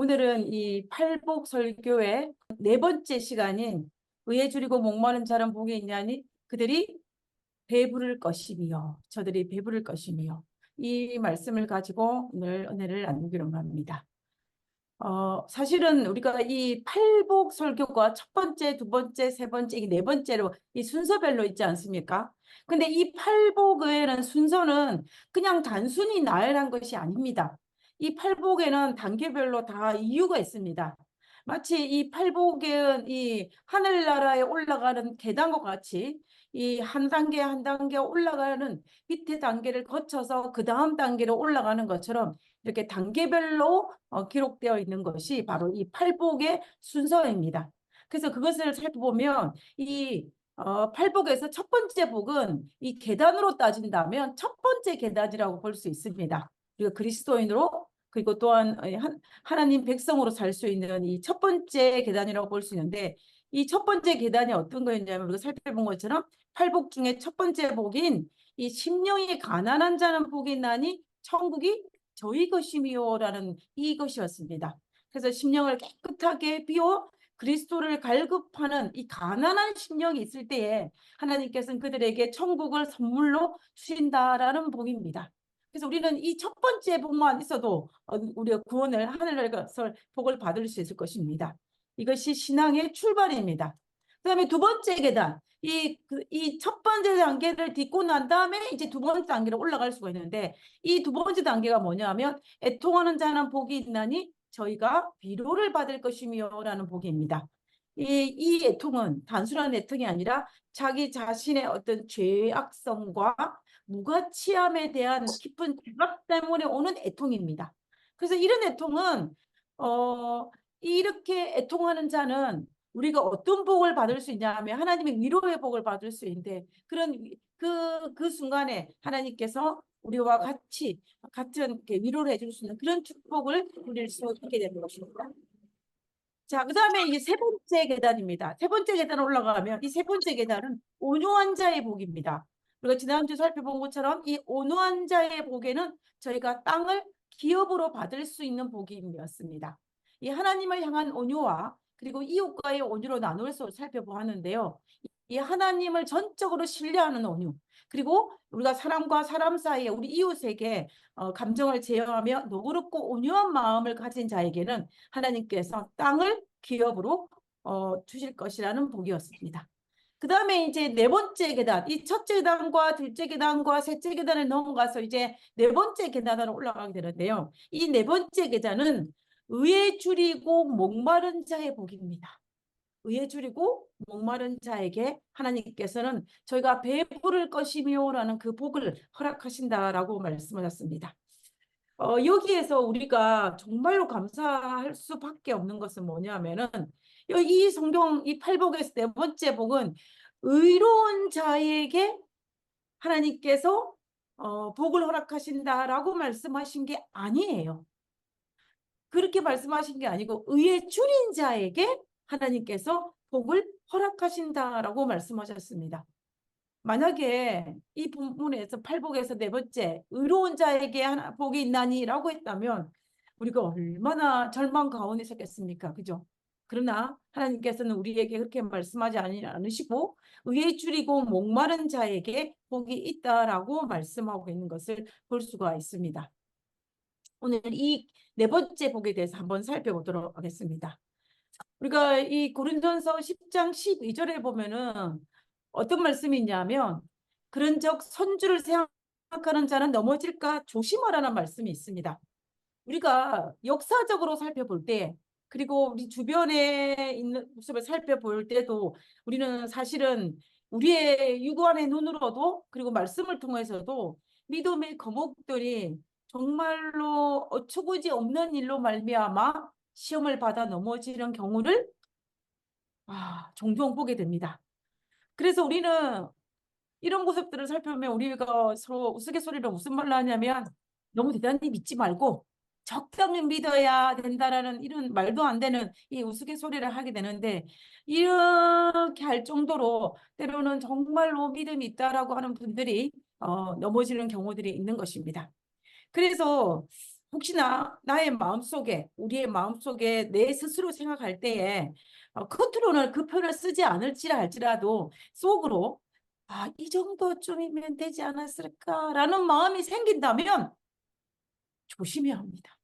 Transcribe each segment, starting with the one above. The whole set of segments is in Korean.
오늘은 이 팔복 설교의 네 번째 시간인 의에 줄이고 목마른 자는 복이 있냐니 그들이 배부를 것이며 저들이 배부를 것이며 이 말씀을 가지고 오늘 은혜를 나누기로 합니다. 사실은 우리가 이 팔복 설교가 첫 번째, 두 번째, 세 번째, 이 네 번째로 이 순서별로 있지 않습니까? 근데 이 팔복의 순서는 그냥 단순히 나열한 것이 아닙니다. 이 팔복에는 단계별로 다 이유가 있습니다. 마치 이 팔복은 이 하늘나라에 올라가는 계단과 같이 이 한 단계 한 단계 올라가는 밑에 단계를 거쳐서 그 다음 단계로 올라가는 것처럼 이렇게 단계별로 기록되어 있는 것이 바로 이 팔복의 순서입니다. 그래서 그것을 살펴보면 이 팔복에서 첫 번째 복은 이 계단으로 따진다면 첫 번째 계단이라고 볼 수 있습니다. 우리가 그리스도인으로 그리고 또한 하나님 백성으로 살 수 있는 이 첫 번째 계단이라고 볼 수 있는데 이 첫 번째 계단이 어떤 거였냐면 우리가 살펴본 것처럼 팔복 중에 첫 번째 복인 이 심령이 가난한 자는 복이 나니 천국이 저희 것이미요라는 이것이었습니다. 그래서 심령을 깨끗하게 비워 그리스도를 갈급하는 이 가난한 심령이 있을 때에 하나님께서는 그들에게 천국을 선물로 주신다라는 복입니다. 그래서 우리는 이 첫 번째 복만 있어도 우리가 구원을 하늘나라에서 복을 받을 수 있을 것입니다. 이것이 신앙의 출발입니다. 그다음에 두 번째 계단, 이 첫 번째 단계를 딛고 난 다음에 이제 두 번째 단계로 올라갈 수가 있는데 이 두 번째 단계가 뭐냐면 애통하는 자는 복이 있나니 저희가 위로를 받을 것이며라는 복입니다. 이 애통은 단순한 애통이 아니라 자기 자신의 어떤 죄악성과 무가치함에 대한 깊은 자각 때문에 오는 애통입니다. 그래서 이런 애통은 이렇게 애통하는 자는 우리가 어떤 복을 받을 수 있냐 하면 하나님의 위로의 복을 받을 수 있는데 그 순간에 하나님께서 우리와 같은 위로를 해줄 수 있는 그런 축복을 누릴 수 있게 되는 것입니다. 자, 그 다음에 이 세 번째 계단입니다. 세 번째 계단 올라가면 이 세 번째 계단은 온유한 자의 복입니다. 우리가 지난주 살펴본 것처럼 이 온유한 자의 복에는 저희가 땅을 기업으로 받을 수 있는 복이었습니다. 이 하나님을 향한 온유와 그리고 이웃과의 온유로 나눌 수 살펴보았는데요. 이 하나님을 전적으로 신뢰하는 온유, 그리고 우리가 사람과 사람 사이에 우리 이웃에게 감정을 제어하며 너그럽고 온유한 마음을 가진 자에게는 하나님께서 땅을 기업으로 주실 것이라는 복이었습니다. 그 다음에 이제 네 번째 계단, 이 첫째 계단과 둘째 계단과 셋째 계단을 넘어가서 이제 네 번째 계단으로 올라가게 되는데요. 이 네 번째 계단은 의에 줄이고 목마른 자의 복입니다. 의에 줄이고 목마른 자에게 하나님께서는 저희가 배부를 것이며라는 그 복을 허락하신다라고 말씀하셨습니다. 여기에서 우리가 정말로 감사할 수밖에 없는 것은 뭐냐면은 이 성경 이 팔복에서 네 번째 복은 의로운 자에게 하나님께서 복을 허락하신다라고 말씀하신 게 아니에요. 그렇게 말씀하신 게 아니고 의에 줄인 자에게 하나님께서 복을 허락하신다라고 말씀하셨습니다. 만약에 이 본문에서 팔복에서 네 번째 의로운 자에게 복이 있나니라고 했다면 우리가 얼마나 절망 가운데 있었겠습니까? 그죠? 그러나 하나님께서는 우리에게 그렇게 말씀하지 않으시고 의에 줄이고 목마른 자에게 복이 있다라고 말씀하고 있는 것을 볼 수가 있습니다. 오늘 이 네 번째 복에 대해서 한번 살펴보도록 하겠습니다. 우리가 이 고린도전서 10장 12절에 보면은 어떤 말씀이 있냐면 그런즉 선주를 생각하는 자는 넘어질까 조심하라는 말씀이 있습니다. 우리가 역사적으로 살펴볼 때 그리고 우리 주변에 있는 모습을 살펴볼 때도 우리는 사실은 우리의 육안의 눈으로도 그리고 말씀을 통해서도 믿음의 거목들이 정말로 어처구니 없는 일로 말미암아 시험을 받아 넘어지는 경우를 종종 보게 됩니다. 그래서 우리는 이런 모습들을 살펴보면 우리가 서로 우스갯소리로 무슨 말을 하냐면 너무 대단히 믿지 말고 적당히 믿어야 된다라는 이런 말도 안 되는 이 우스갯소리를 하게 되는데 이렇게 할 정도로 때로는 정말로 믿음이 있다라고 하는 분들이 넘어지는 경우들이 있는 것입니다. 그래서 혹시나 나의 마음속에, 우리의 마음속에 내 스스로 생각할 때에 겉으로는 그 표현을 쓰지 않을지라 할지라도 속으로 이 정도쯤이면 되지 않았을까라는 마음이 생긴다면 조심해야 합니다.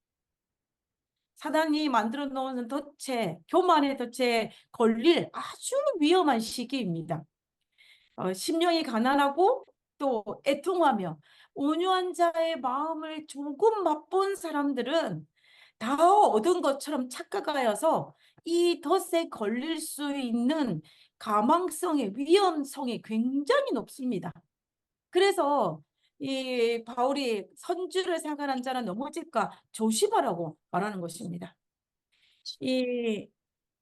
사단이 만들어 놓은 덫에, 교만의 덫에 걸릴 아주 위험한 시기입니다. 심령이 가난하고 또 애통하며 온유한 자의 마음을 조금 맛본 사람들은 다 얻은 것처럼 착각하여서 이 덫에 걸릴 수 있는 가망성의 위험성이 굉장히 높습니다. 그래서 이 바울이 선주를 생각하는 자는 넘어질까 조심하라고 말하는 것입니다. 이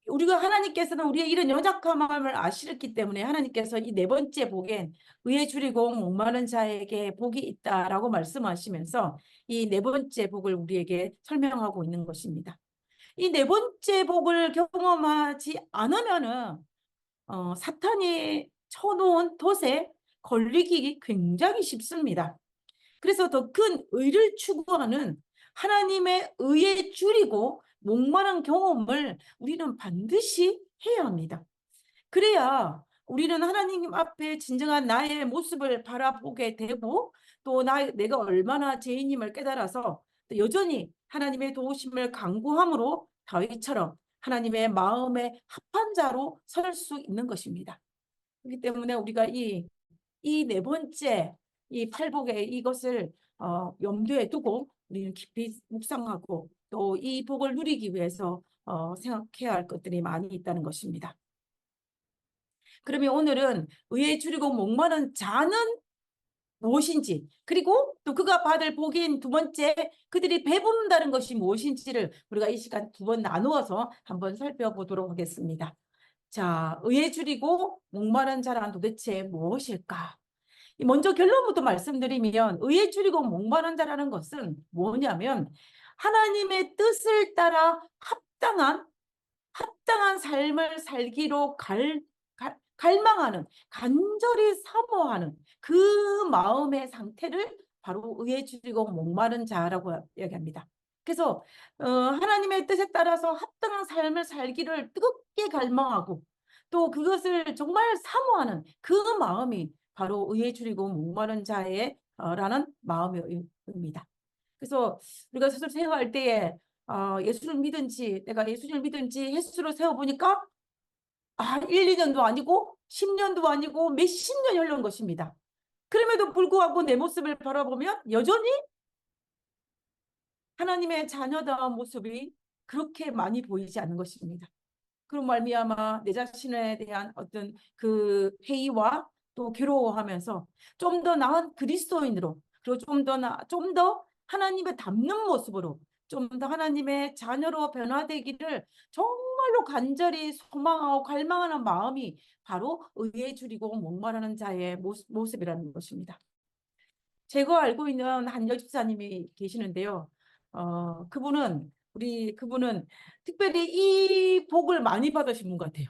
우리가 하나님께서는 우리의 이런 연약한 마음을 아시기 때문에 하나님께서 이 네 번째 복엔 의에 줄이고 목마른 자에게 복이 있다라고 말씀하시면서 이 네 번째 복을 우리에게 설명하고 있는 것입니다. 이 네 번째 복을 경험하지 않으면은 사탄이 쳐놓은 덫에 걸리기 굉장히 쉽습니다. 그래서 더 큰 의를 추구하는 하나님의 의에 줄이고 목마른 경험을 우리는 반드시 해야 합니다. 그래야 우리는 하나님 앞에 진정한 나의 모습을 바라보게 되고 또 내가 얼마나 죄인임을 깨달아서 또 여전히 하나님의 도우심을 간구함으로 다윗처럼 하나님의 마음에 합한 자로 설 수 있는 것입니다. 그렇기 때문에 우리가 이 네 번째 이 팔복의 이것을 염두에 두고 우리는 깊이 묵상하고 또 이 복을 누리기 위해서 생각해야 할 것들이 많이 있다는 것입니다. 그러면 오늘은 의에 줄이고 목마른 자는 무엇인지, 그리고 또 그가 받을 복인 두 번째 그들이 배부른다는 것이 무엇인지를 우리가 이 시간 두 번 나누어서 한번 살펴보도록 하겠습니다. 자, 의에 줄이고 목마른 자란 도대체 무엇일까? 먼저 결론부터 말씀드리면 의에 줄이고 목마른 자라는 것은 뭐냐면 하나님의 뜻을 따라 합당한 삶을 살기로 갈망하는, 간절히 사모하는 그 마음의 상태를 바로 의에 줄이고 목마른 자라고 이야기합니다. 그래서 하나님의 뜻에 따라서 합당한 삶을 살기를 뜨겁게 갈망하고 또 그것을 정말 사모하는 그 마음이 바로 의에 줄이고 목마른 자의 라는 마음입니다. 그래서 우리가 스스로 생각할 때에 예수를 믿은지 내가 예수를 믿은지 횟수로 세워보니까 1, 2년도 아니고 10년도 아니고 몇십 년이 흘른 것입니다. 그럼에도 불구하고 내 모습을 바라보면 여전히 하나님의 자녀다운 모습이 그렇게 많이 보이지 않는 것입니다. 그런 말미암아 내 자신에 대한 어떤 그 회의와 또 괴로워하면서 좀 더 나은 그리스도인으로 그리고 좀 더 하나님의 닮는 모습으로 좀 더 하나님의 자녀로 변화되기를 정말로 간절히 소망하고 갈망하는 마음이 바로 의에 줄이고 목마르는 자의 모습이라는 것입니다. 제가 알고 있는 한 여집사님이 계시는데요. 그분은 특별히 이 복을 많이 받으신 분 같아요.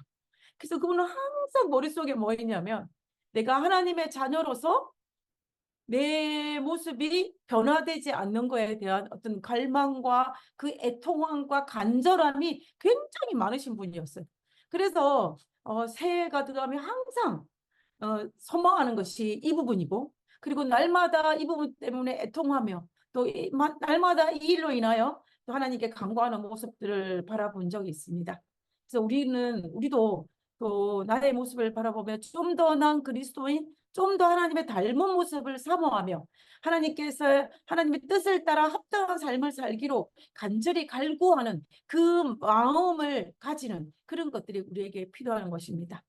그래서 그분은 항상 머릿속에 뭐 있냐면 내가 하나님의 자녀로서 내 모습이 변화되지 않는 거에 대한 어떤 갈망과 그 애통함과 간절함이 굉장히 많으신 분이었어요. 그래서 새해가 들어가면 항상 소망하는 것이 이 부분이고 그리고 날마다 이 부분 때문에 애통하며 또 날마다 이 일로 인하여 또 하나님께 간구하는 모습들을 바라본 적이 있습니다. 그래서 우리도 또 나의 모습을 바라보며 좀 더 나은 그리스도인, 좀 더 하나님의 닮은 모습을 사모하며 하나님의 뜻을 따라 합당한 삶을 살기로 간절히 갈구하는 그 마음을 가지는 그런 것들이 우리에게 필요한 것입니다.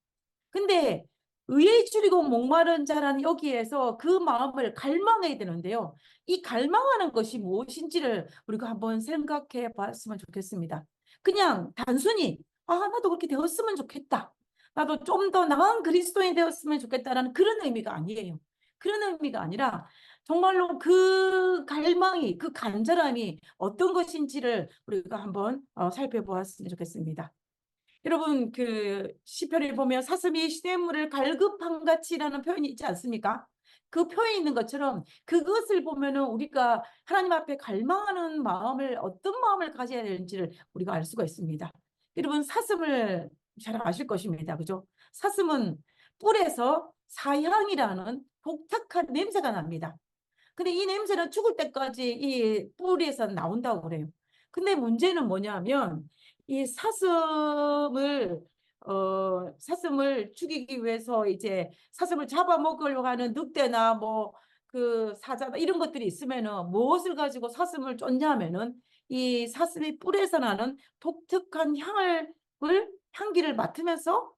근데 의에 줄이고 목마른 자라는 여기에서 그 마음을 갈망해야 되는데요. 이 갈망하는 것이 무엇인지를 우리가 한번 생각해 봤으면 좋겠습니다. 그냥 단순히 나도 그렇게 되었으면 좋겠다. 나도 좀 더 나은 그리스도인이 되었으면 좋겠다라는 그런 의미가 아니에요. 그런 의미가 아니라 정말로 그 갈망이, 그 간절함이 어떤 것인지를 우리가 한번 살펴보았으면 좋겠습니다. 여러분 그 시편을 보면 사슴이 시냇물을 갈급한 같이라는 표현이 있지 않습니까? 그 표에 있는 것처럼 그것을 보면은 우리가 하나님 앞에 갈망하는 마음을 어떤 마음을 가져야 되는지를 우리가 알 수가 있습니다. 여러분 사슴을 잘 아실 것입니다. 그죠? 사슴은 뿔에서 사향이라는 독특한 냄새가 납니다. 근데 이 냄새는 죽을 때까지 이 뿌리에서 나온다고 그래요. 근데 문제는 뭐냐면 이 사슴을 죽이기 위해서 이제 사슴을 잡아먹으려고 하는 늑대나 뭐 그 사자나 이런 것들이 있으면은 무엇을 가지고 사슴을 쫓냐면은 이 사슴이 뿔에서 나는 독특한 향기를 맡으면서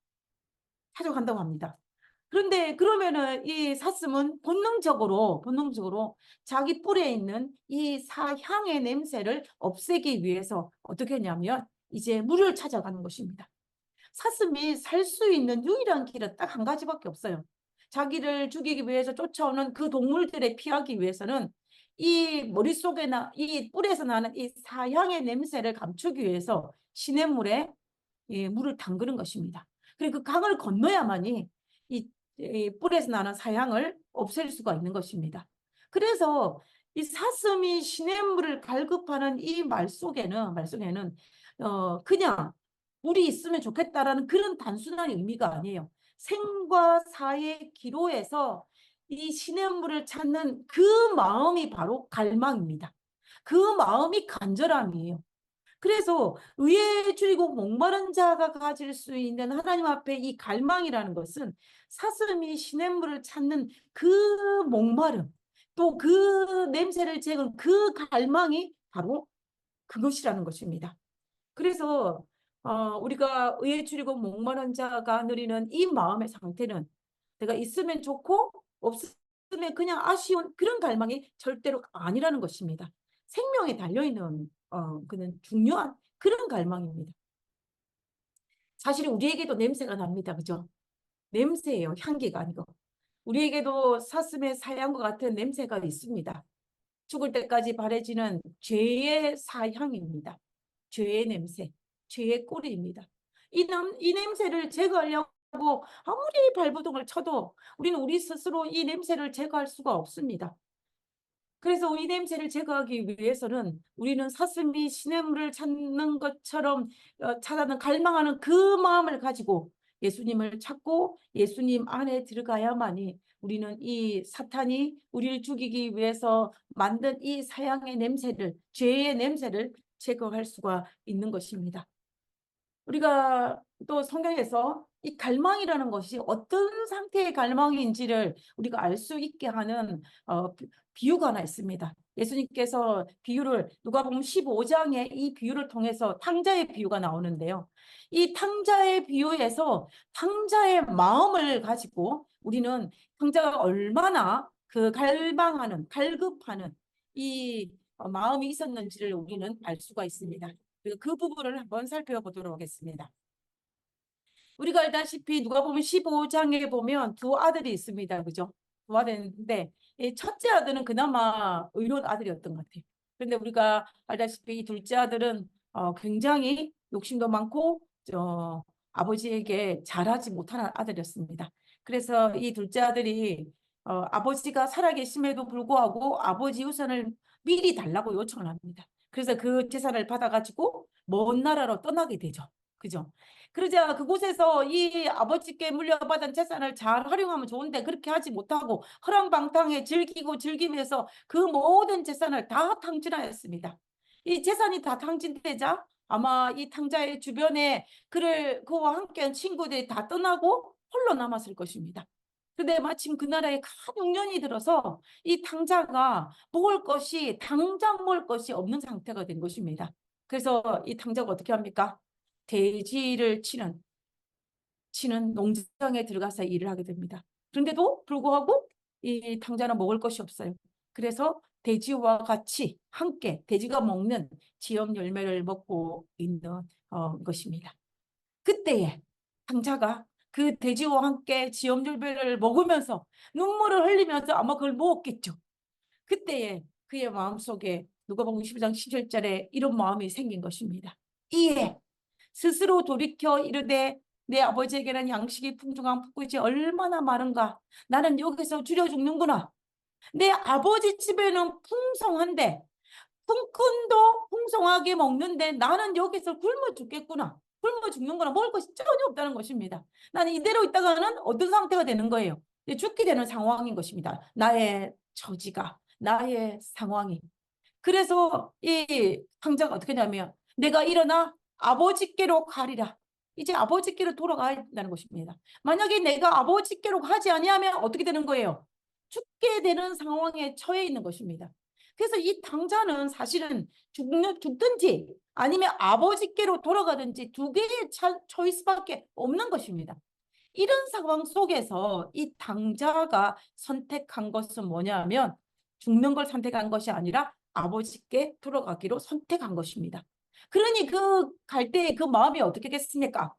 찾아간다고 합니다. 그런데 그러면은 이 사슴은 본능적으로 자기 뿔에 있는 이 사향의 냄새를 없애기 위해서 어떻게 했냐면 이제 물을 찾아가는 것입니다. 사슴이 살 수 있는 유일한 길은 딱 한 가지밖에 없어요. 자기를 죽이기 위해서 쫓아오는 그 동물들에 피하기 위해서는 이 머릿속에나 이 뿔에서 나는 이 사향의 냄새를 감추기 위해서 시냇물에 물을 담그는 것입니다. 그리고 그 강을 건너야만이 이 뿔에서 나는 사향을 없앨 수가 있는 것입니다. 그래서 이 사슴이 시냇물을 갈급하는 이 말 속에는 그냥 물이 있으면 좋겠다라는 그런 단순한 의미가 아니에요. 생과 사의 기로에서 이 시냇물을 찾는 그 마음이 바로 갈망입니다. 그 마음이 간절함이에요. 그래서 의에 줄이고 목마른 자가 가질 수 있는 하나님 앞에 이 갈망이라는 것은 사슴이 시냇물을 찾는 그 목마름, 또 그 냄새를 채운 그 갈망이 바로 그것이라는 것입니다. 그래서 우리가 의에 줄이고 목마른 자가 누리는 이 마음의 상태는 내가 있으면 좋고 없으면 그냥 아쉬운 그런 갈망이 절대로 아니라는 것입니다. 생명에 달려있는 그는 중요한 그런 갈망입니다. 사실 우리에게도 냄새가 납니다. 그죠? 냄새예요. 향기가 아니고. 우리에게도 사슴의 사향과 같은 냄새가 있습니다. 죽을 때까지 바래지는 죄의 사향입니다. 죄의 냄새, 죄의 꼬리입니다. 이 냄새를 제거하려고 아무리 발버둥을 쳐도 우리는 우리 스스로 이 냄새를 제거할 수가 없습니다. 그래서 이 냄새를 제거하기 위해서는 우리는 사슴이 시냇물을 찾는 것처럼 찾아는 갈망하는 그 마음을 가지고 예수님을 찾고 예수님 안에 들어가야만이 우리는 이 사탄이 우리를 죽이기 위해서 만든 이 사향의 냄새를, 죄의 냄새를 제거할 수가 있는 것입니다. 우리가 또 성경에서 이 갈망이라는 것이 어떤 상태의 갈망인지를 우리가 알 수 있게 하는 비유가 하나 있습니다. 예수님께서 비유를 누가복음 15장에 이 비유를 통해서 탕자의 비유가 나오는데요. 이 탕자의 비유에서 탕자의 마음을 가지고 우리는 탕자가 얼마나 그 갈급하는 이 마음이 있었는지를 우리는 알 수가 있습니다. 그 부분을 한번 살펴보도록 하겠습니다. 우리가 알다시피 누가복음 15장에 보면 두 아들이 있습니다. 그죠? 두 아들인데 이 첫째 아들은 그나마 의로운 아들이었던 것 같아요. 그런데 우리가 알다시피 이 둘째 아들은 굉장히 욕심도 많고 아버지에게 잘하지 못하는 아들이었습니다. 그래서 이 둘째 아들이 아버지가 살아계심에도 불구하고 아버지 유산을 미리 달라고 요청을 합니다. 그래서 그 재산을 받아가지고 먼 나라로 떠나게 되죠. 그죠? 그러자 그곳에서 이 아버지께 물려받은 재산을 잘 활용하면 좋은데 그렇게 하지 못하고 허랑방탕에 즐기면서 그 모든 재산을 다 탕진하였습니다. 이 재산이 다 탕진되자 아마 이 탕자의 주변에 그와 함께한 친구들이 다 떠나고 홀로 남았을 것입니다. 근데 마침 그 나라에 큰 흉년이 들어서 이 탕자가 당장 먹을 것이 없는 상태가 된 것입니다. 그래서 이 탕자가 어떻게 합니까? 돼지를 치는 농장에 들어가서 일을 하게 됩니다. 그런데도 불구하고 이 탕자는 먹을 것이 없어요. 그래서 돼지와 같이 함께 돼지가 먹는 지엽 열매를 먹고 있는 것입니다. 그때에 탕자가 그 돼지와 함께 지엽 열매를 먹으면서 눈물을 흘리면서 아마 그걸 먹었겠죠. 그때에 그의 마음속에 누가복음 12장 17절에 이런 마음이 생긴 것입니다. 이에 스스로 돌이켜 이르되 내 아버지에게는 양식이 풍족한 풋굿이 얼마나 많은가. 나는 여기서 줄여 죽는구나. 내 아버지 집에는 풍성한데 푼푼도 풍성하게 먹는데 나는 여기서 굶어 죽겠구나. 굶어 죽는구나. 먹을 것이 전혀 없다는 것입니다. 나는 이대로 있다가는 어떤 상태가 되는 거예요? 죽게 되는 상황인 것입니다. 나의 처지가, 나의 상황이. 그래서 이 황자가 어떻게 하냐면 내가 일어나 아버지께로 가리라. 이제 아버지께로 돌아가야 된다는 것입니다. 만약에 내가 아버지께로 가지 아니하면 어떻게 되는 거예요? 죽게 되는 상황에 처해 있는 것입니다. 그래서 이 당자는 사실은 죽든지 아니면 아버지께로 돌아가든지 두 개의 초이스밖에 없는 것입니다. 이런 상황 속에서 이 당자가 선택한 것은 뭐냐면 죽는 걸 선택한 것이 아니라 아버지께 돌아가기로 선택한 것입니다. 그러니 그 갈 때 그 마음이 어떻게겠습니까?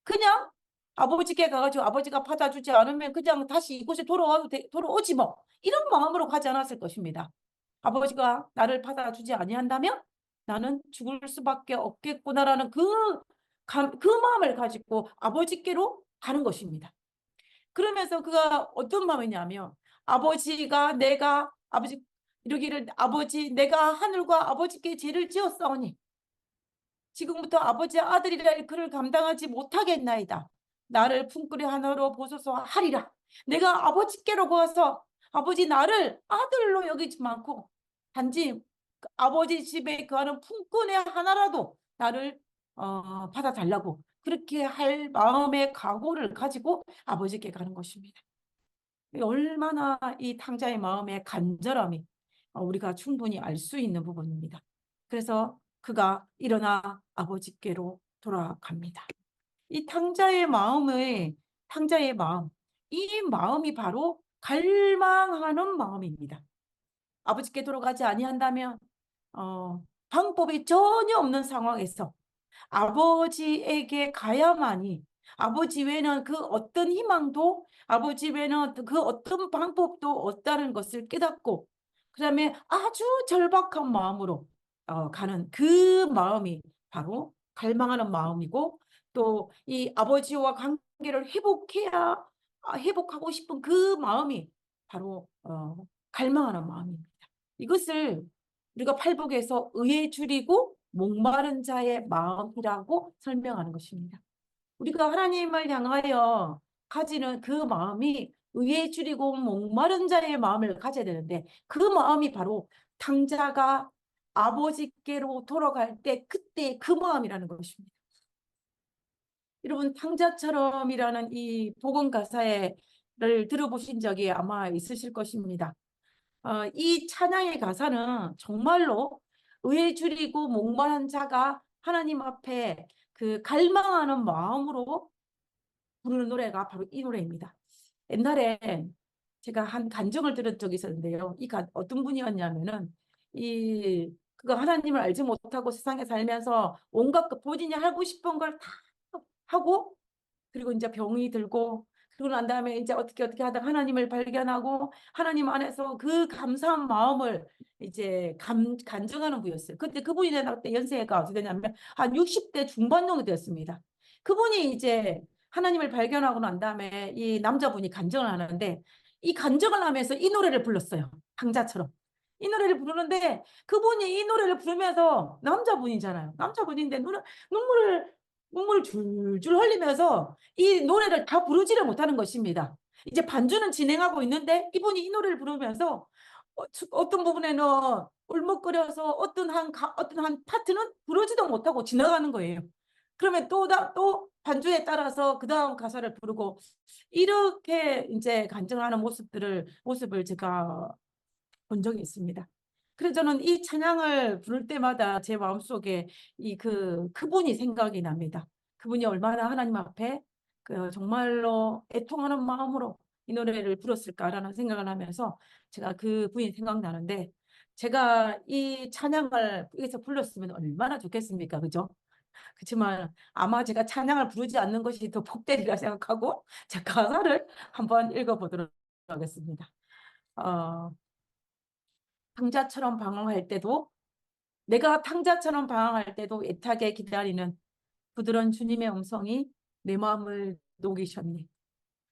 그냥 아버지께 가가지고 아버지가 받아주지 않으면 그냥 다시 이곳에 돌아오지 뭐 이런 마음으로 가지 않았을 것입니다. 아버지가 나를 받아주지 아니한다면 나는 죽을 수밖에 없겠구나라는 그 마음을 가지고 아버지께로 가는 것입니다. 그러면서 그가 어떤 마음이냐면 아버지가 내가 아버지 이러기를 아버지 내가 하늘과 아버지께 죄를 지었사오니 지금부터 아버지의 아들이라 그를 감당하지 못하겠나이다. 나를 품꾼의 하나로 보소서 하리라. 내가 아버지께로 가서 아버지 나를 아들로 여기지 않고 단지 아버지 집에 거하는 품꾼의 하나라도 나를 받아달라고 그렇게 할 마음의 각오를 가지고 아버지께 가는 것입니다. 얼마나 이 탕자의 마음의 간절함이 우리가 충분히 알 수 있는 부분입니다. 그래서 그가 일어나 아버지께로 돌아갑니다. 이 탕자의 마음, 이 마음이 바로 갈망하는 마음입니다. 아버지께 돌아가지 아니한다면 방법이 전혀 없는 상황에서 아버지에게 가야만이 아버지 외에는 그 어떤 희망도 아버지 외에는 그 어떤 방법도 없다는 것을 깨닫고 그다음에 아주 절박한 마음으로 가는 그 마음이 바로 갈망하는 마음이고 또 이 아버지와 관계를 회복하고 싶은 그 마음이 바로 갈망하는 마음입니다. 이것을 우리가 팔복에서 의에 줄이고 목마른 자의 마음이라고 설명하는 것입니다. 우리가 하나님을 향하여 가지는 그 마음이 의에 줄이고 목마른 자의 마음을 가져야 되는데 그 마음이 바로 탕자가 아버지께로 돌아갈 때 그때 그 마음이라는 것입니다. 여러분 탕자처럼이라는 이 복음 가사를 들어보신 적이 아마 있으실 것입니다. 이 찬양의 가사는 정말로 의에 줄이고 목마른 자가 하나님 앞에 그 갈망하는 마음으로 부르는 노래가 바로 이 노래입니다. 옛날에 제가 한 간증을 들은 적이 있었는데요. 어떤 분이었냐면은 그가 하나님을 알지 못하고 세상에 살면서 온갖 본인이 하고 싶은 걸 다 하고 그리고 이제 병이 들고 그러고 난 다음에 이제 어떻게 하다가 하나님을 발견하고 하나님 안에서 그 감사한 마음을 이제 간증하는 분이었어요. 그때 그분이 그때 연세가 어떻게 되냐면 한 60대 중반 정도 되었습니다. 그분이 이제 하나님을 발견하고 난 다음에 이 남자분이 간증을 하는데 이 간증을 하면서 이 노래를 불렀어요. 강자처럼. 이 노래를 부르는데 그분이 이 노래를 부르면서 남자분이잖아요. 남자분인데 눈물을 줄줄 흘리면서 이 노래를 다 부르지를 못하는 것입니다. 이제 반주는 진행하고 있는데 이분이 이 노래를 부르면서 어떤 부분에는 울먹거려서 어떤 한 파트는 부르지도 못하고 지나가는 거예요. 그러면 또 반주에 따라서 그 다음 가사를 부르고 이렇게 이제 간증하는 모습을 제가 본 적이 있습니다. 그래서 저는 이 찬양을 부를 때마다 제 마음속에 그분이 생각이 납니다. 그분이 얼마나 하나님 앞에 정말로 애통하는 마음으로 이 노래를 불렀을까라는 생각을 하면서 제가 그분이 생각나는데 제가 이 찬양을 여기서 불렀으면 얼마나 좋겠습니까? 그죠? 그렇지만 아마 제가 찬양을 부르지 않는 것이 더 복되리라 생각하고 제 가사를 한번 읽어보도록 하겠습니다. 어, 탕자처럼 방황할 때도 내가 탕자처럼 방황할 때도 애타게 기다리는 부드러운 주님의 음성이 내 마음을 녹이셨네.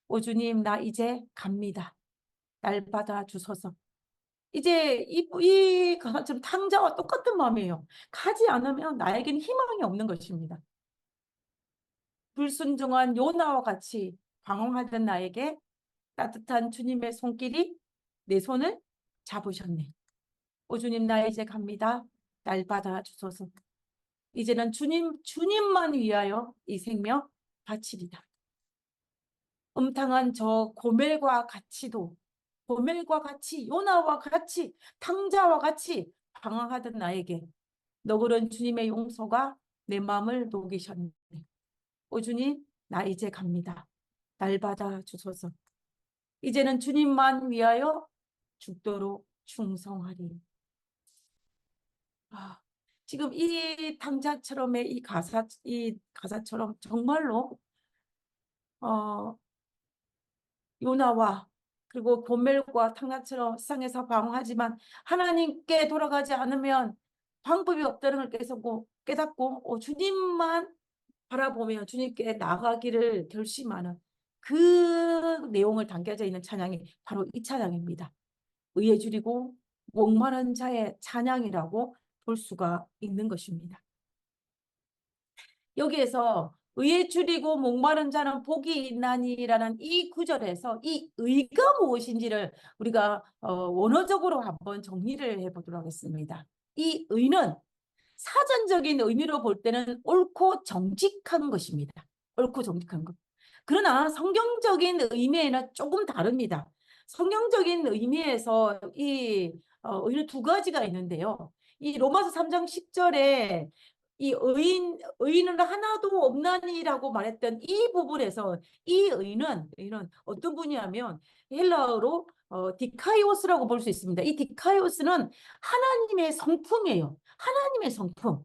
오 주님, 나 이제 갑니다. 날 받아 주소서. 이제 이 가사처럼 탕자와 똑같은 마음이에요. 가지 않으면 나에게는 희망이 없는 것입니다. 불순종한 요나와 같이 방황하던 나에게 따뜻한 주님의 손길이 내 손을 잡으셨네. 오 주님, 나 이제 갑니다. 날 받아 주소서. 이제는 주님만 위하여 이 생명 바치리다. 음탕한 저 고멜과 같이도, 고멜과 같이, 요나와 같이, 탕자와 같이 방황하던 나에게 너그러운 주님의 용서가 내 마음을 녹이셨네. 오 주님, 나 이제 갑니다. 날 받아 주소서. 이제는 주님만 위하여 죽도록 충성하리. 아, 지금 이 탕자처럼의 이 가사처럼 정말로 어, 요나와 그리고 고멜과 탕자처럼 세상에서 방황하지만 하나님께 돌아가지 않으면 방법이 없다는 걸 깨닫고 주님만 바라보며 주님께 나가기를 결심하는 그 내용을 담겨져 있는 찬양이 바로 이 찬양입니다. 의에 줄이고 목마른 자의 찬양이라고 볼 수가 있는 것입니다. 여기에서 의에 줄이고 목마른 자는 복이 있나니라는 이 구절에서 이 의가 무엇인지를 우리가 원어적으로 한번 정리를 해보도록 하겠습니다. 이 의는 사전적인 의미로 볼 때는 옳고 정직한 것입니다. 옳고 정직한 것. 그러나 성경적인 의미에는 조금 다릅니다. 성경적인 의미에서 이 의는 두 가지가 있는데요. 이 로마서 3장 10절에 이 의인은 하나도 없나니라고 말했던 이 부분에서 이 의인은 어떤 분이냐면 헬라어로 디카이오스라고 볼 수 있습니다. 이 디카이오스는 하나님의 성품이에요. 하나님의 성품.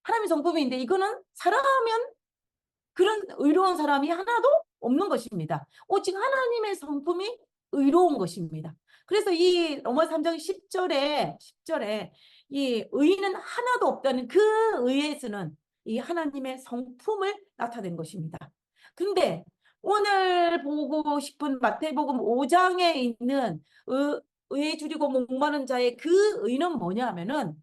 하나님의 성품인데 이거는 사람이면 그런 의로운 사람이 하나도 없는 것입니다. 오직 하나님의 성품이 의로운 것입니다. 그래서 이 로마 3장 10절에 이 의는 하나도 없다는 그 의에서는 이 하나님의 성품을 나타낸 것입니다. 근데 오늘 보고 싶은 마태복음 5장에 있는 의에 줄이고 목마른 자의 그 의는 뭐냐 하면은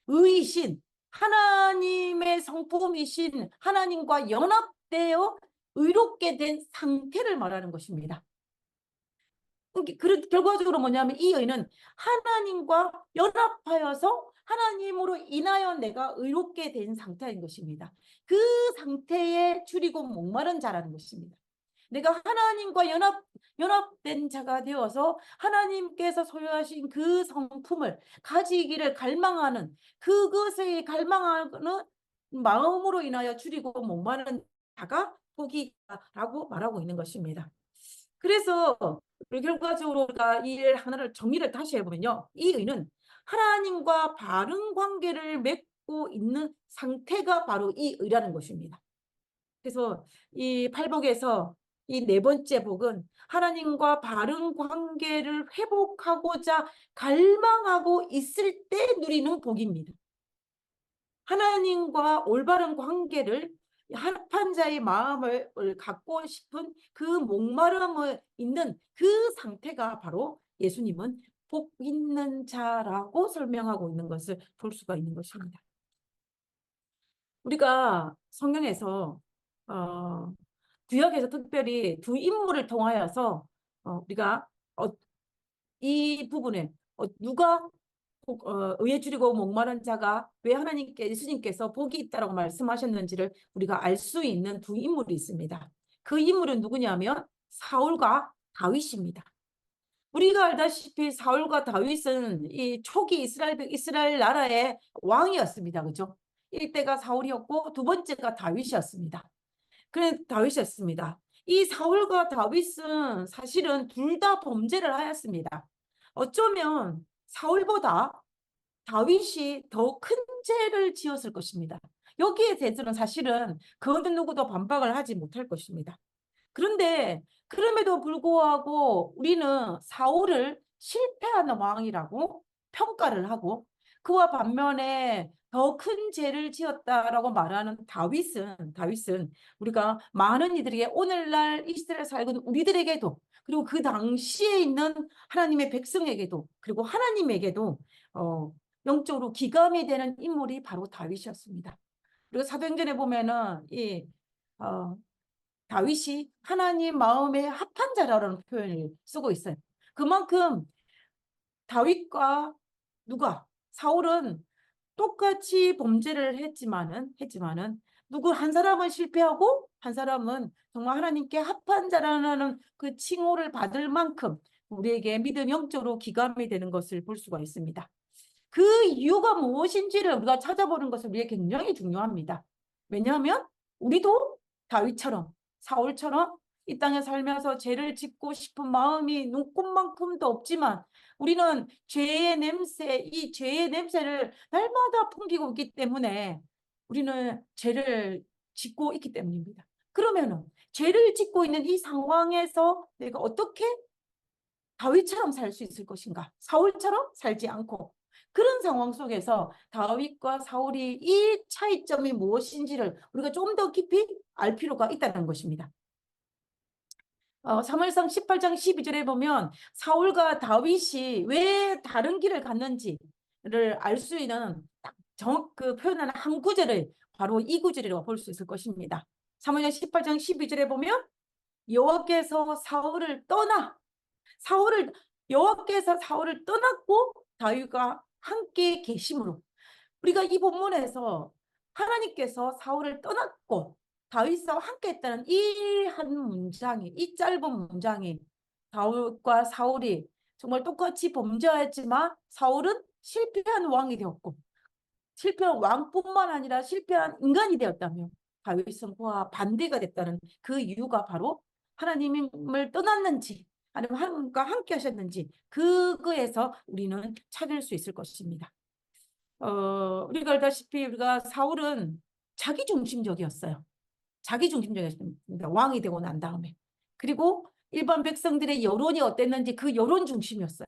의이신 하나님의 성품이신 하나님과 연합되어 의롭게 된 상태를 말하는 것입니다. 결과적으로 뭐냐면 이 의는 하나님과 연합하여서 하나님으로 인하여 내가 의롭게 된 상태인 것입니다. 그 상태에 줄이고 목마른 자라는 것입니다. 내가 하나님과 연합된 자가 되어서 하나님께서 소유하신 그 성품을 가지기를 갈망하는 그것에 갈망하는 마음으로 인하여 줄이고 목마른 자가 복이 있다라고 말하고 있는 것입니다. 그래서 결과적으로 우리가 이 하나를 정리를 다시 해보면요. 이 의는 하나님과 바른 관계를 맺고 있는 상태가 바로 이 의라는 것입니다. 그래서 이 팔복에서 이 네 번째 복은 하나님과 바른 관계를 회복하고자 갈망하고 있을 때 누리는 복입니다. 하나님과 올바른 관계를 합한 자의 마음을 갖고 싶은 그 목마름을 있는 그 상태가 바로 예수님은 복 있는 자라고 설명하고 있는 것을 볼 수가 있는 것입니다. 우리가 성경에서 구약에서 특별히 두 인물을 통하여서 우리가 이 부분에 누가 의에 줄이고 목마른 자가 왜 예수님께서 복이 있다라고 말씀하셨는지를 우리가 알 수 있는 두 인물이 있습니다. 그 인물은 누구냐면 사울과 다윗입니다. 우리가 알다시피 사울과 다윗은 이 초기 이스라엘 나라의 왕이었습니다. 그죠? 1대가 사울이었고 두 번째가 다윗이었습니다. 그래 다윗이었습니다. 이 사울과 다윗은 사실은 둘 다 범죄를 하였습니다. 어쩌면 사울보다 다윗이 더 큰 죄를 지었을 것입니다. 여기에 대해서는 사실은 그 어느 누구도 반박을 하지 못할 것입니다. 그런데 그럼에도 불구하고 우리는 사울을 실패하는 왕이라고 평가를 하고 그와 반면에 더 큰 죄를 지었다라고 말하는 다윗은 우리가 많은 이들에게 오늘날 이스라엘 살고 있는 우리들에게도 그리고 그 당시에 있는 하나님의 백성에게도 그리고 하나님에게도 영적으로 기감이 되는 인물이 바로 다윗이었습니다. 그리고 사도행전에 보면은 이 어, 다윗이 하나님 마음에 합한 자라는 표현을 쓰고 있어요. 그만큼 다윗과 누가 사울은 똑같이 범죄를 했지만은 누구 한 사람은 실패하고 한 사람은 정말 하나님께 합한 자라는 그 칭호를 받을 만큼 우리에게 믿음 영적으로 기감이 되는 것을 볼 수가 있습니다. 그 이유가 무엇인지를 우리가 찾아보는 것은 우리에게 굉장히 중요합니다. 왜냐하면 우리도 다윗처럼 사울처럼 이 땅에 살면서 죄를 짓고 싶은 마음이 눈꽃만큼도 없지만 우리는 이 죄의 냄새를 날마다 풍기고 있기 때문에 우리는 죄를 짓고 있기 때문입니다. 그러면은 죄를 짓고 있는 이 상황에서 내가 어떻게 다윗처럼 살 수 있을 것인가? 사울처럼 살지 않고 그런 상황 속에서 다윗과 사울이 이 차이점이 무엇인지를 우리가 좀 더 깊이 알 필요가 있다는 것입니다. 사무엘상 18장 12절에 보면 사울과 다윗이 왜 다른 길을 갔는지를 알 수 있는 그 표현하는 한 구절을 바로 이 구절이라고 볼 수 있을 것입니다. 사무엘상 18장 12절에 보면 여호와께서 사울을 여호와께서 사울을 떠났고 다윗과 함께 계심으로 우리가 이 본문에서 하나님께서 사울을 떠났고 다윗과 함께 했다는 이 짧은 문장이 다윗과 사울이 정말 똑같이 범죄하였지만 사울은 실패한 왕이 되었고 실패한 왕뿐만 아니라 실패한 인간이 되었다며 다윗은 그와 반대가 됐다는 그 이유가 바로 하나님을 떠났는지 아니면 하나님과 함께 하셨는지 그거에서 우리는 찾을 수 있을 것입니다. 우리가 알다시피 우리가 사울은 자기중심적이었어요. 자기중심적이었습니다. 왕이 되고 난 다음에. 그리고 일반 백성들의 여론이 어땠는지 그 여론 중심이었어요.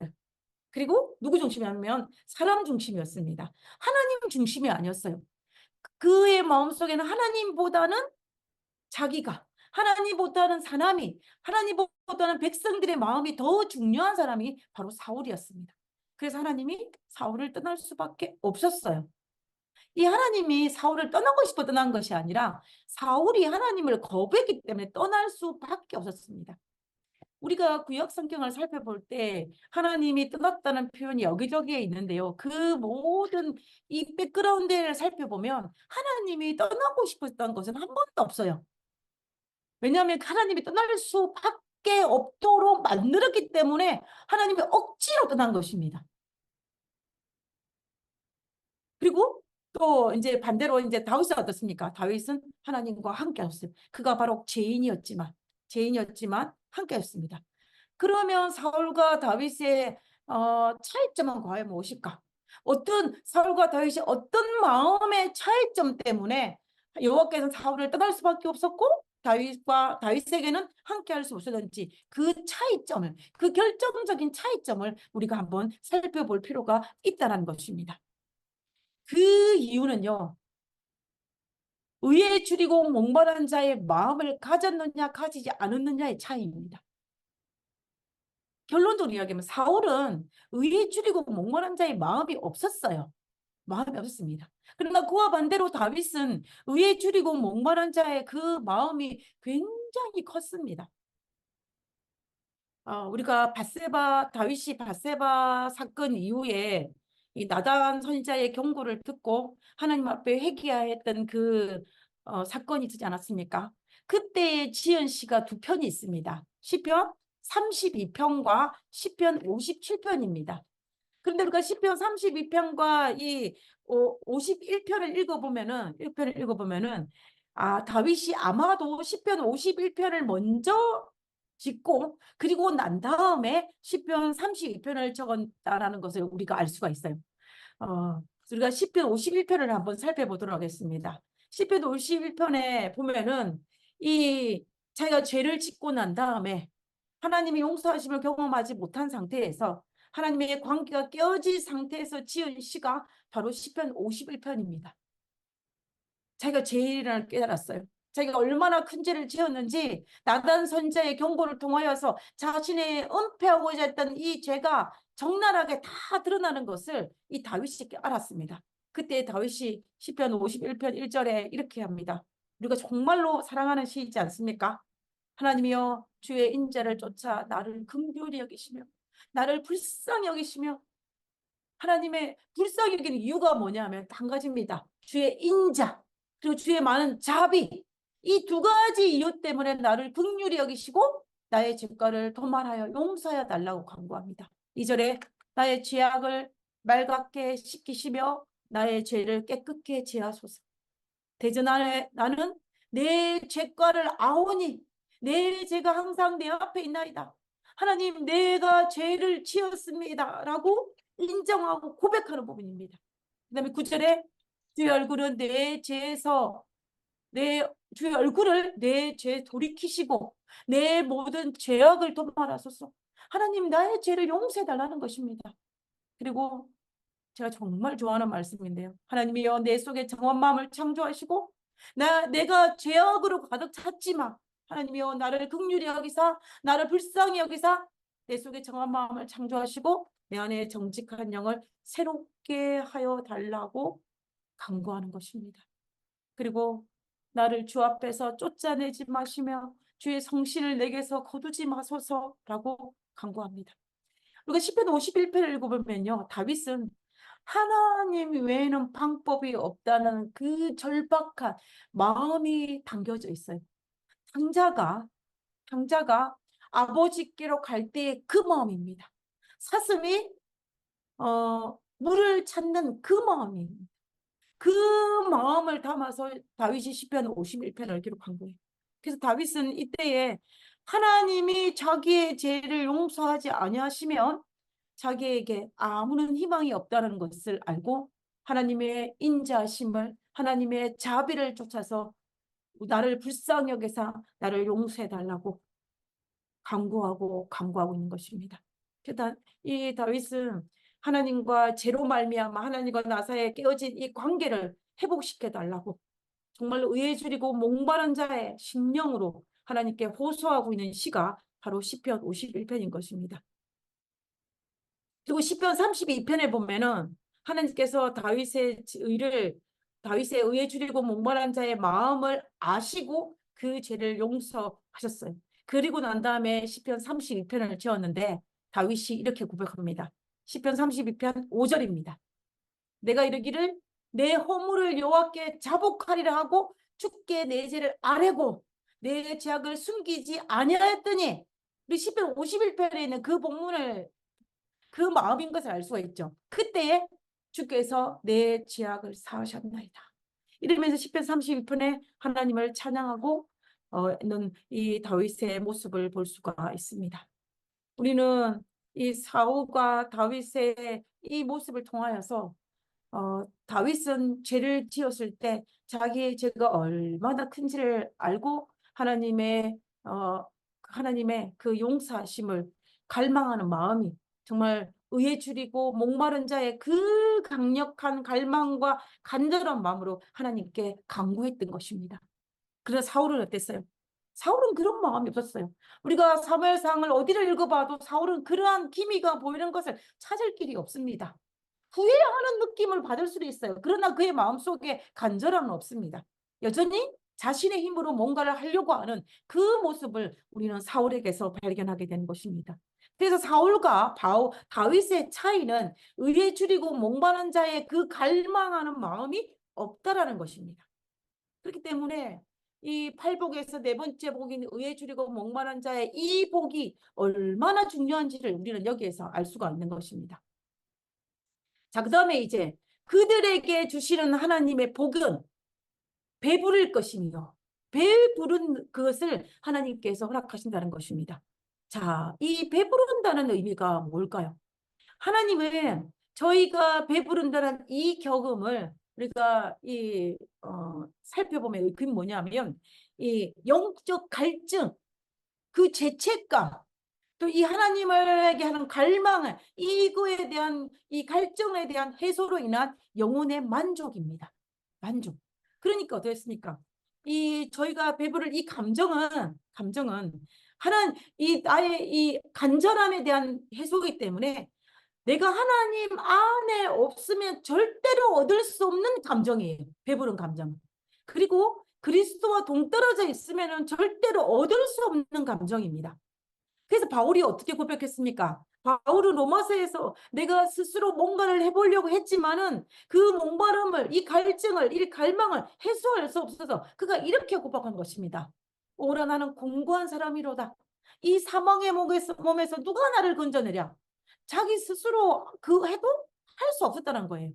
그리고 누구 중심이냐면 사람 중심이었습니다. 하나님 중심이 아니었어요. 그의 마음속에는 하나님보다는 자기가, 하나님보다는 사람이, 하나님보다는 백성들의 마음이 더 중요한 사람이 바로 사울이었습니다. 그래서 하나님이 사울을 떠날 수밖에 없었어요. 이 하나님이 사울을 떠나고 싶어 떠난 것이 아니라 사울이 하나님을 거부했기 때문에 떠날 수밖에 없었습니다. 우리가 구약 성경을 살펴볼 때 하나님이 떠났다는 표현이 여기저기에 있는데요. 그 모든 이 백그라운드를 살펴보면 하나님이 떠나고 싶었던 것은 한 번도 없어요. 왜냐하면 하나님이 떠날 수밖에 없도록 만들었기 때문에 하나님이 억지로 떠난 것입니다. 그리고 또 이제 반대로 이제 다윗은 어떻습니까? 다윗은 하나님과 함께였어요. 그가 바로 죄인이었지만 함께였습니다. 그러면 사울과 다윗의 차이점은 과연 무엇일까? 사울과 다윗이 어떤 마음의 차이점 때문에 여호와께서는 사울을 떠날 수밖에 없었고 다윗에게는 함께할 수 없었는지 그 결정적인 차이점을 우리가 한번 살펴볼 필요가 있다는 것입니다. 그 이유는요. 의에 줄이고 목마른 자의 마음을 가졌느냐 가지지 않았느냐의 차이입니다. 결론적으로 이야기하면 사울은 의에 줄이고 목마른 자의 마음이 없었어요. 마음이 없었습니다. 그러나 그와 반대로 다윗은 의에 줄이고 목마른 자의 그 마음이 굉장히 컸습니다. 우리가 다윗이 밧세바 사건 이후에 이 나단 선지자의 경고를 듣고 하나님 앞에 회개하였던 그 사건이 있지 않았습니까? 그때의 지은 시가 두 편이 있습니다. 시편 32편과 시편 57편입니다. 그런데 우리가 시편 32편과 이 51편을 읽어보면은 다윗이 아마도 시편 51편을 먼저 짓고 그리고 난 다음에 시편 32편을 적었다라는 것을 우리가 알 수가 있어요. 우리가 시편 51편을 한번 살펴보도록 하겠습니다. 시편 51편에 보면은 이 자기가 죄를 짓고 난 다음에 하나님이 용서하심을 경험하지 못한 상태에서 하나님의 관계가 깨어진 상태에서 지은 시가 바로 시편 51편입니다. 자기가 죄인이라는 걸 깨달았어요. 자기가 얼마나 큰 죄를 지었는지 나단 선자의 경고를 통하여서 자신의 은폐하고자 했던 이 죄가 적나라하게 다 드러나는 것을 이 다윗이 알았습니다. 그때 다윗이 시편 51편 1절에 이렇게 합니다. 우리가 정말로 사랑하는 시이지 않습니까? 하나님이여 주의 인자를 쫓아 나를 긍휼히 여기시며 나를 불쌍히 여기시며, 하나님의 불쌍히 여기는 이유가 뭐냐면 한 가지입니다. 주의 인자 그리고 주의 많은 자비, 이 두 가지 이유 때문에 나를 긍휼히 여기시고 나의 죄가를 도말하여 용서하여 달라고 간구합니다. 2절에 나의 죄악을 맑게 씻기시며 나의 죄를 깨끗게 제하소서. 대전하에 나는 내 죄가를 아오니 내 죄가 항상 내 앞에 있나이다. 하나님, 내가 죄를 지었습니다 라고 인정하고 고백하는 부분입니다. 그 다음에 9절에 주의 얼굴은 내 죄에서 주의 얼굴을 내 죄 돌이키시고 내 모든 죄악을 도말하소서. 하나님, 나의 죄를 용서해 달라는 것입니다. 그리고 제가 정말 좋아하는 말씀인데요. 하나님이여 내 속에 정한 마음을 창조하시고 내가 죄악으로 가득 찼지만 하나님이여 나를 긍휼히 여기사 나를 불쌍히 여기사 내 속에 정한 마음을 창조하시고 내 안에 정직한 영을 새롭게 하여 달라고 간구하는 것입니다. 그리고 나를 주 앞에서 쫓아내지 마시며 주의 성신을 내게서 거두지 마소서라고 간구합니다. 우리가 시편 51편을 읽어보면요, 다윗은 하나님 외에는 방법이 없다는 그 절박한 마음이 담겨져 있어요. 장자가 아버지께로 갈 때의 그 마음입니다. 사슴이 물을 찾는 그 마음입니다. 그 마음을 담아서 다윗이 시편 51편을 기록한 거예요. 그래서 다윗은 이때에 하나님이 자기의 죄를 용서하지 아니하시면 자기에게 아무런 희망이 없다는 것을 알고 하나님의 인자하심을, 하나님의 자비를 쫓아서 나를 불쌍히 여기사 나를 용서해 달라고 간구하고 있는 것입니다. 이 다윗은 하나님과 죄로 말미암아 하나님과 나 사이에 깨어진 이 관계를 회복시켜 달라고 정말로 의에 줄이고 목마른 자의 심령으로 하나님께 호소하고 있는 시가 바로 시편 51편인 것입니다. 그리고 시편 32편에 보면은 하나님께서 다윗의 의에 줄이고 목마른 자의 마음을 아시고 그 죄를 용서하셨어요. 그리고 난 다음에 시편 32편을 지었는데 다윗이 이렇게 고백합니다. 시편 32편 5절입니다. 내가 이르기를 내 허물을 여호와께 자복하리라 하고 주께 내 죄를 아뢰고 내 죄악을 숨기지 아니하였더니, 우리 시편 51편에 있는 그 본문을 그 마음인 것을 알 수가 있죠. 그때에 주께서 내 죄악을 사하셨나이다. 이러면서 시편 32편에 하나님을 찬양하고 있는 이 다윗의 모습을 볼 수가 있습니다. 우리는 이 사울과 다윗의 이 모습을 통하여서 다윗은 죄를 지었을 때 자기의 죄가 얼마나 큰지를 알고 하나님의 그 용서하심을 갈망하는 마음이 정말 의에 줄이고 목마른 자의 그 강력한 갈망과 간절한 마음으로 하나님께 간구했던 것입니다. 그래서 사울은 어땠어요? 사울은 그런 마음이 없었어요. 우리가 사무엘상을 어디를 읽어봐도 사울은 그러한 기미가 보이는 것을 찾을 길이 없습니다. 후회하는 느낌을 받을 수도 있어요. 그러나 그의 마음속에 간절함은 없습니다. 여전히 자신의 힘으로 뭔가를 하려고 하는 그 모습을 우리는 사울에게서 발견하게 된 것입니다. 그래서 사울과 다윗의 차이는 의에 줄이고 목마른 자의 그 갈망하는 마음이 없다라는 것입니다. 그렇기 때문에 이 팔복에서 네 번째 복인 의에 줄이고 목마른 자의 이 복이 얼마나 중요한지를 우리는 여기에서 알 수가 있는 것입니다. 자, 그 다음에 이제 그들에게 주시는 하나님의 복은 배부를 것이며 배부른 그것을 하나님께서 허락하신다는 것입니다. 자, 이 배부른다는 의미가 뭘까요? 하나님은 저희가 배부른다는 이 경험을 우리가 살펴보면 그게 뭐냐면 이 영적 갈증, 그 죄책감, 또 이 하나님에게 하는 갈망을, 이거에 대한 이 갈증에 대한 해소로 인한 영혼의 만족입니다. 만족. 그러니까 어떻습니까? 이 저희가 배부를 이 감정은 하나님, 이 나의 이 간절함에 대한 해소이기 때문에 내가 하나님 안에 없으면 절대로 얻을 수 없는 감정이에요. 배부른 감정. 그리고 그리스도와 동떨어져 있으면 절대로 얻을 수 없는 감정입니다. 그래서 바울이 어떻게 고백했습니까? 바울은 로마서에서 내가 스스로 뭔가를 해보려고 했지만은 그 목마름을, 이 갈증을, 이 갈망을 해소할 수 없어서 그가 이렇게 고백한 것입니다. 오라 나는 공고한 사람이로다. 이 사망의 몸에서 누가 나를 건져내랴. 자기 스스로 그 해도 할 수 없었다는 거예요.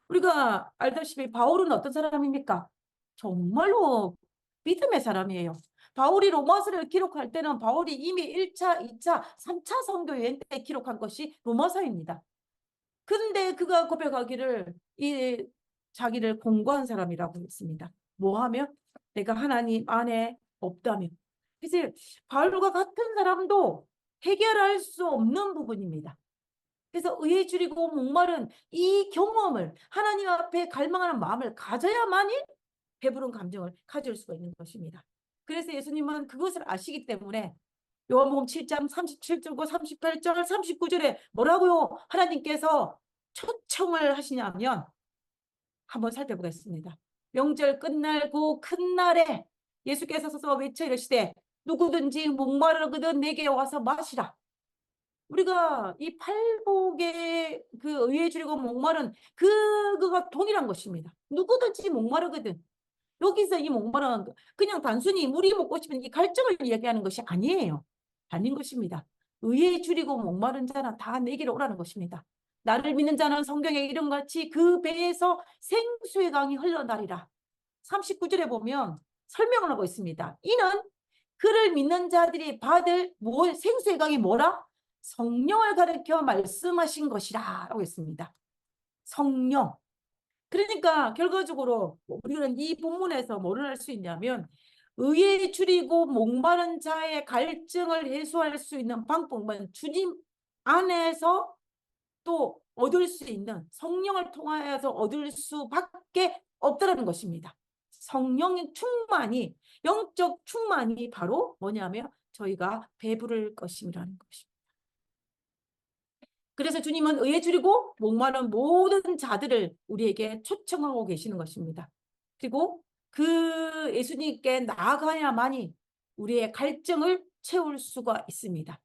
우리가 알다시피 바울은 어떤 사람입니까? 정말로 믿음의 사람이에요. 바울이 로마서를 기록할 때는 바울이 이미 1차, 2차, 3차 선교 여행 때 기록한 것이 로마서입니다. 그런데 그가 고백하기를 이 자기를 공고한 사람이라고 했습니다. 뭐 하면? 내가 하나님 안에 없다면. 그래서 바울과 같은 사람도 해결할 수 없는 부분입니다. 그래서 의에 줄이고 목마른 이 경험을 하나님 앞에 갈망하는 마음을 가져야만이 배부른 감정을 가질 수가 있는 것입니다. 그래서 예수님은 그것을 아시기 때문에 요한복음 7장 37절과 38절 39절에 뭐라고요? 하나님께서 초청을 하시냐면 한번 살펴보겠습니다. 명절 끝날 그 큰 날에 예수께서 서서 외쳐 이르시되 누구든지 목마르거든 내게 와서 마시라. 우리가 이 팔복의 그 의에 줄이고 목마른 그거가 동일한 것입니다. 누구든지 목마르거든. 여기서 이 목마른 그냥 단순히 물이 먹고 싶은 이 갈증을 이야기하는 것이 아니에요. 아닌 것입니다. 의에 줄이고 목마른 자는 다 내게로 오라는 것입니다. 나를 믿는 자는 성경의 이름같이 그 배에서 생수의 강이 흘러나리라. 39절에 보면 설명을 하고 있습니다. 이는 그를 믿는 자들이 받을 생수의 강이 뭐라? 성령을 가리켜 말씀하신 것이라 라고 했습니다. 성령. 그러니까 결과적으로 우리는 이 본문에서 뭐를 할 수 있냐면 의에 줄이고 목마른 자의 갈증을 해소할 수 있는 방법은 주님 안에서 또 얻을 수 있는 성령을 통하여서 얻을 수밖에 없다는 것입니다. 성령의 충만이, 영적 충만이 바로 뭐냐면 저희가 배부를 것이라는 것입니다. 그래서 주님은 의에 줄이고 목마른 모든 자들을 우리에게 초청하고 계시는 것입니다. 그리고 그 예수님께 나아가야만이 우리의 갈증을 채울 수가 있습니다.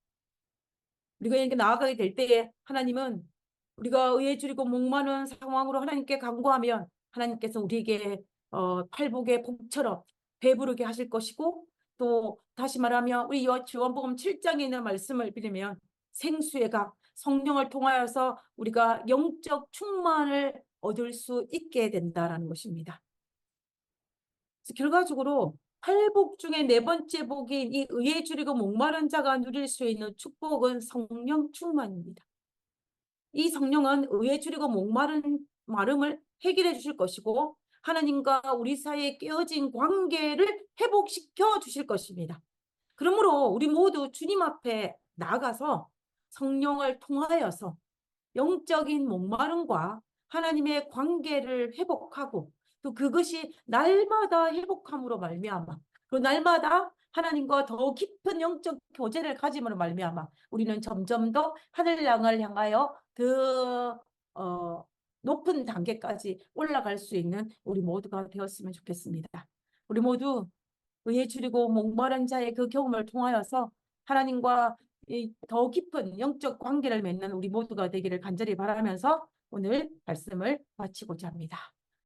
우리가 이렇게 나아가게 될 때에 하나님은 우리가 의에 줄이고 목마른 상황으로 하나님께 간구하면 하나님께서 우리에게 팔복의 복처럼 배부르게 하실 것이고 또 다시 말하면 우리 요한복음 7장에 있는 말씀을 빌리면 생수의 강 성령을 통하여서 우리가 영적 충만을 얻을 수 있게 된다라는 것입니다. 그래서 결과적으로 팔복 중에 네 번째 복인 이 의에 줄이고 목마른 자가 누릴 수 있는 축복은 성령 충만입니다. 이 성령은 의에 줄이고 목마른 마름을 해결해 주실 것이고 하나님과 우리 사이에 깨어진 관계를 회복시켜 주실 것입니다. 그러므로 우리 모두 주님 앞에 나가서 성령을 통하여서 영적인 목마름과 하나님의 관계를 회복하고 또 그것이 날마다 회복함으로 말미암아 그 날마다 하나님과 더 깊은 영적 교제를 가짐으로 말미암아 우리는 점점 더 하늘랑을 향하여 더 높은 단계까지 올라갈 수 있는 우리 모두가 되었으면 좋겠습니다. 우리 모두 의에 줄이고 목마른 자의 그 경험을 통하여서 하나님과 더 깊은 영적 관계를 맺는 우리 모두가 되기를 간절히 바라면서 오늘 말씀을 마치고자 합니다.